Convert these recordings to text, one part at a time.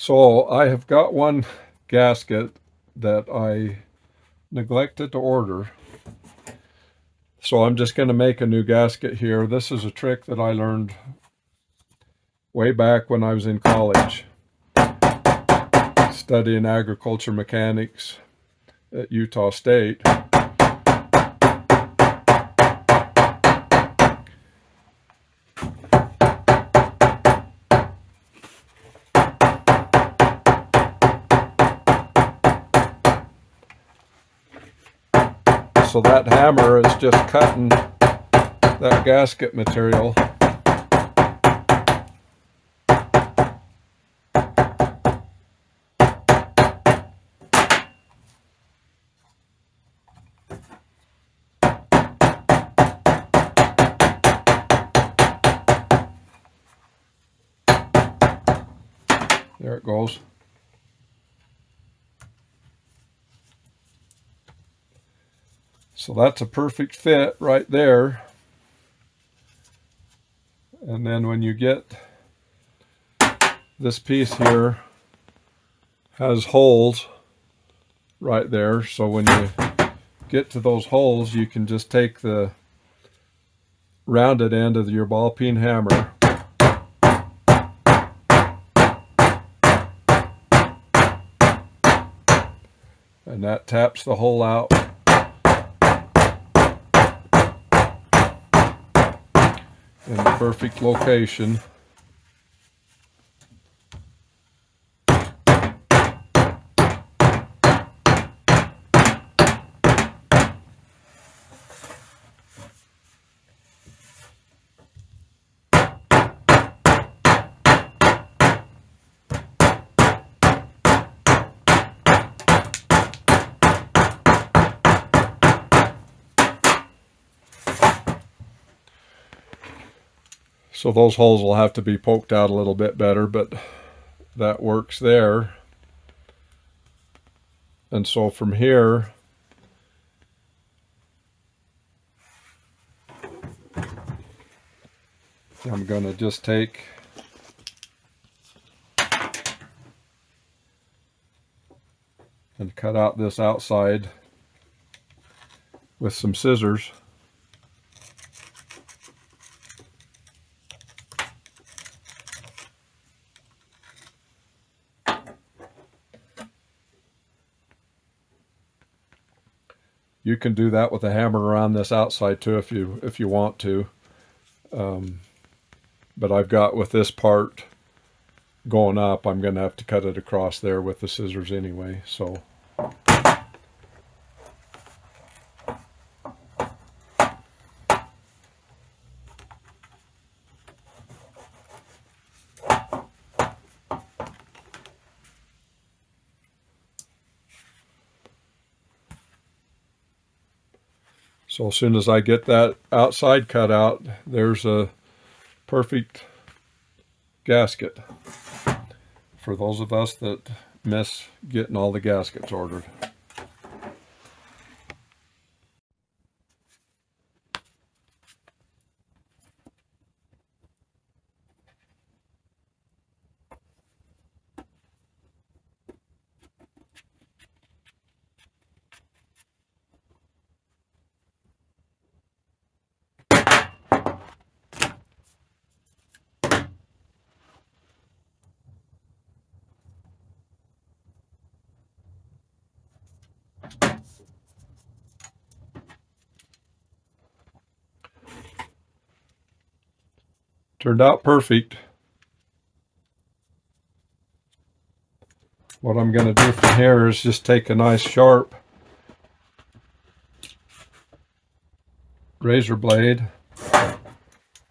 So I have got one gasket that I neglected to order. So I'm just going to make a new gasket here. This is a trick that I learned way back when I was in college, studying agriculture mechanics at Utah State. So that hammer is just cutting that gasket material. There it goes. So that's a perfect fit right there. And then when you get this piece here, has holes right there. So when you get to those holes, you can just take the rounded end of your ball peen hammer and that taps the hole out. In the perfect location. So those holes will have to be poked out a little bit better, but that works there. And so from here, I'm going to just take and cut out this outside with some scissors. You can do that with a hammer around this outside too if you want to. But I've got with this part going up, I'm going to have to cut it across there with the scissors anyway. So as soon as I get that outside cut out, there's a perfect gasket for those of us that miss getting all the gaskets ordered. Turned out perfect. What I'm going to do from here is just take a nice sharp razor blade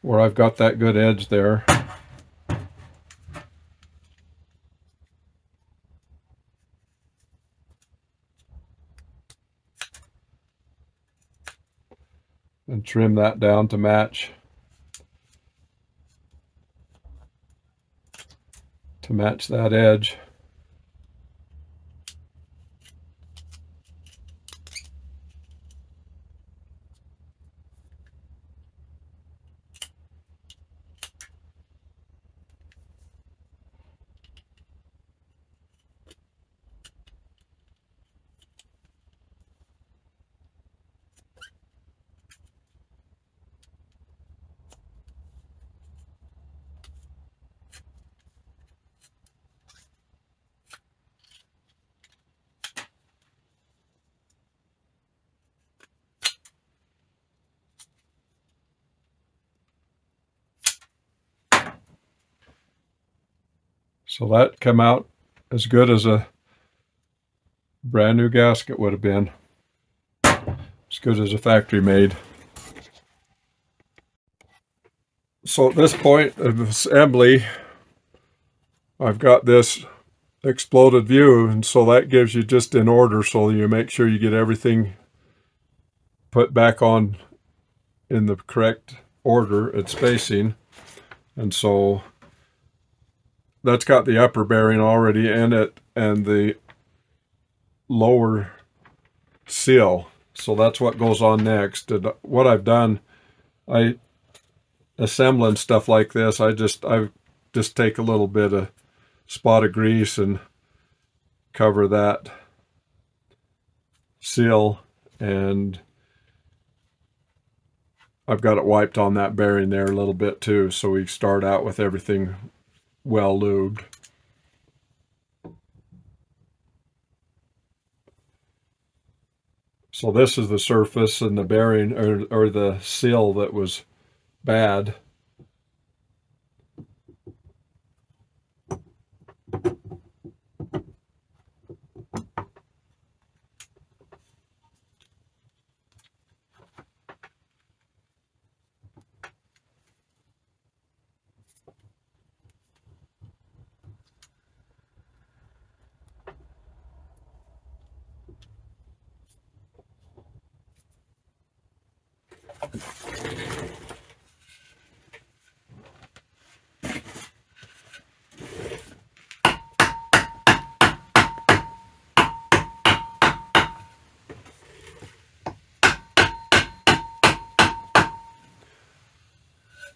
where I've got that good edge there. And trim that down to match that edge. So that came out as good as a brand new gasket would have been. As good as a factory made. So at this point of assembly, I've got this exploded view, and so that gives you just in order, so you make sure you get everything put back on in the correct order and spacing. And so that's got the upper bearing already in it and the lower seal. So that's what goes on next. And what I've done, assembling stuff like this, I just take a little bit of spot of grease and cover that seal, and I've got it wiped on that bearing there a little bit too, so we start out with everything well lubed. So this is the surface, and the bearing or the seal that was bad.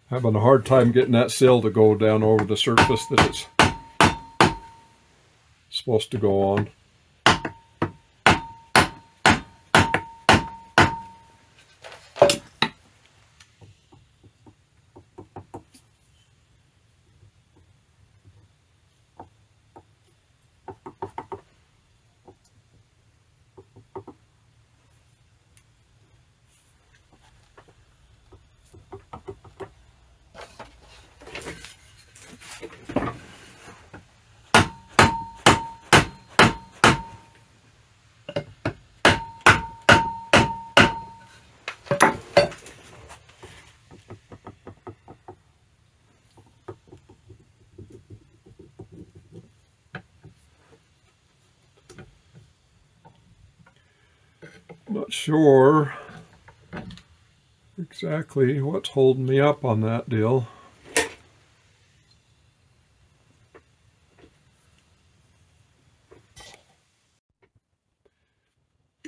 Having a hard time getting that seal to go down over the surface that it's supposed to go on. Not sure exactly what's holding me up on that deal.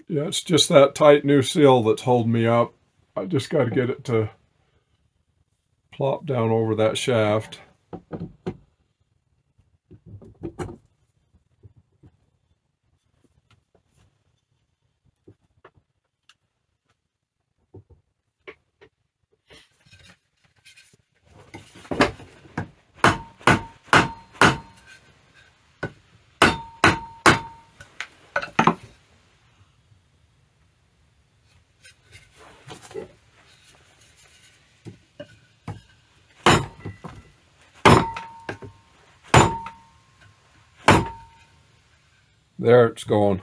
Yeah, it's just that tight new seal that's holding me up. I just got to get it to plop down over that shaft. There it's going.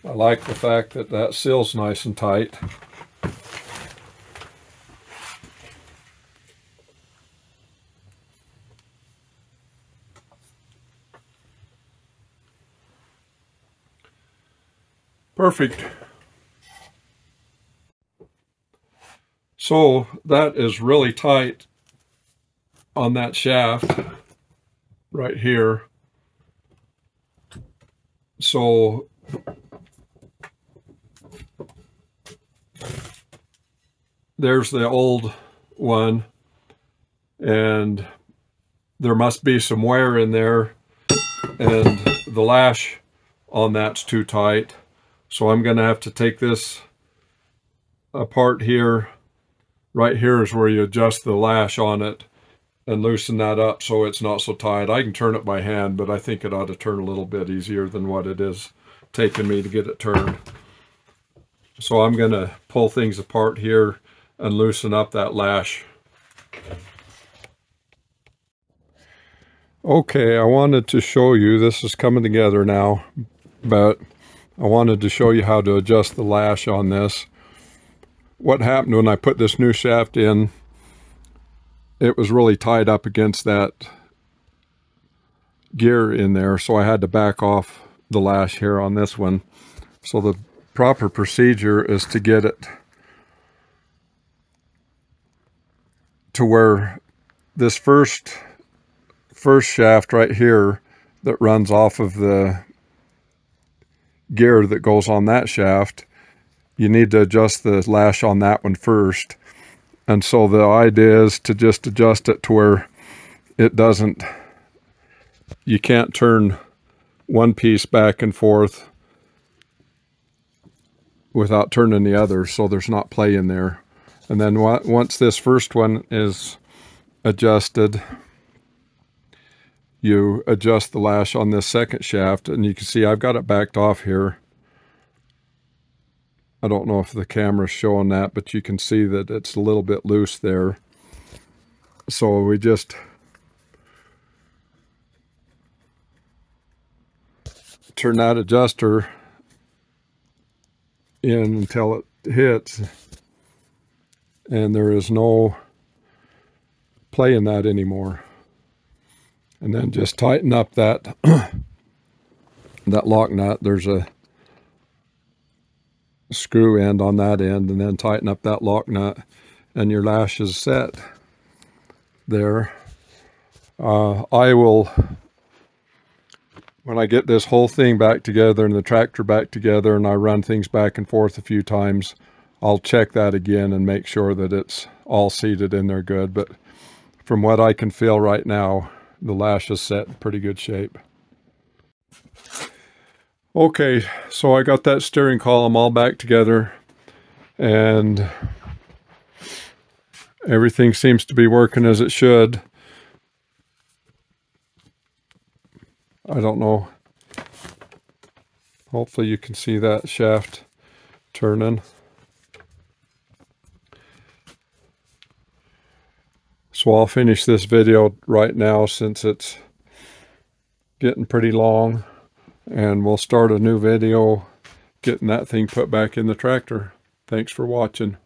I like the fact that that seal's nice and tight. Perfect. So that is really tight on that shaft right here. So there's the old one, and there must be some wear in there, and the lash on that's too tight. So I'm going to have to take this apart here. Right here is where you adjust the lash on it and loosen that up so it's not so tight. I can turn it by hand, but I think it ought to turn a little bit easier than what it is taken me to get it turned. So I'm going to pull things apart here and loosen up that lash. Okay, I wanted to show you, this is coming together now, but I wanted to show you how to adjust the lash on this. What happened when I put this new shaft in, it was really tied up against that gear in there, so I had to back off the lash here on this one. So the proper procedure is to get it to where this first shaft right here that runs off of the gear that goes on that shaft, you need to adjust the lash on that one first. And so the idea is to just adjust it to where it doesn't, you can't turn one piece back and forth without turning the other, so there's not play in there. And then once this first one is adjusted, you adjust the lash on this second shaft, and you can see I've got it backed off here. I don't know if the camera's showing that, but you can see that it's a little bit loose there. So we just turn that adjuster in until it hits, and there is no play in that anymore. And then just tighten up that that lock nut. There's a screw end on that end, and then tighten up that lock nut, and your lash is set there. I will, when I get this whole thing back together and the tractor back together and I run things back and forth a few times, I'll check that again and make sure that it's all seated in there good. But from what I can feel right now, the lash is set in pretty good shape. Okay, so I got that steering column all back together, and everything seems to be working as it should. I don't know. Hopefully you can see that shaft turning. So I'll finish this video right now since it's getting pretty long, and we'll start a new video getting that thing put back in the tractor. Thanks for watching.